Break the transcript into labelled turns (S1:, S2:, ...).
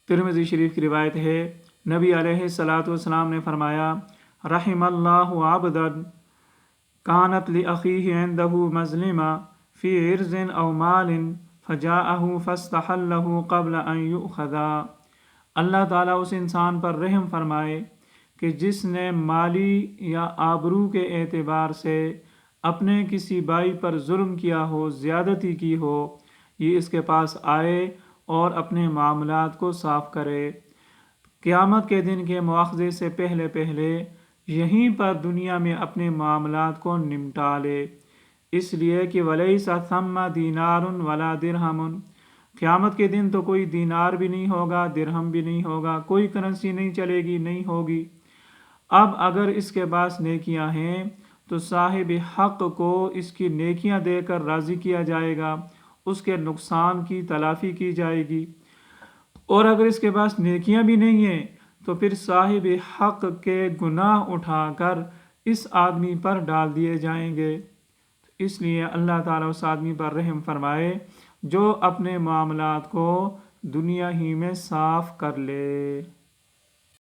S1: ترمذی شریف کی روایت ہے، نبی علیہ الصلاۃ والسلام نے فرمایا، رحم اللہ عبدا کانت لأخیہ عندہ مظلمہ فی عرض او مال فجاءہ فاستحلہ قبل ان یؤخذا۔ اللہ تعالیٰ اس انسان پر رحم فرمائے کہ جس نے مالی یا آبرو کے اعتبار سے اپنے کسی بھائی پر ظلم کیا ہو، زیادتی کی ہو، یہ اس کے پاس آئے اور اپنے معاملات کو صاف کرے، قیامت کے دن کے مواخذے سے پہلے پہلے یہیں پر دنیا میں اپنے معاملات کو نمٹا لے، اس لیے کہ وَلَيْسَ ثَمَّ دِينَارٌ وَلَا دِرْہَمٌ، قیامت کے دن تو کوئی دینار بھی نہیں ہوگا، درہم بھی نہیں ہوگا، کوئی کرنسی نہیں چلے گی، نہیں ہوگی۔ اب اگر اس کے پاس نیکیاں ہیں تو صاحب حق کو اس کی نیکیاں دے کر راضی کیا جائے گا، اس کے نقصان کی تلافی کی جائے گی، اور اگر اس کے پاس نیکیاں بھی نہیں ہیں تو پھر صاحب حق کے گناہ اٹھا کر اس آدمی پر ڈال دیے جائیں گے۔ اس لیے اللہ تعالیٰ اس آدمی پر رحم فرمائے جو اپنے معاملات کو دنیا ہی میں صاف کر لے۔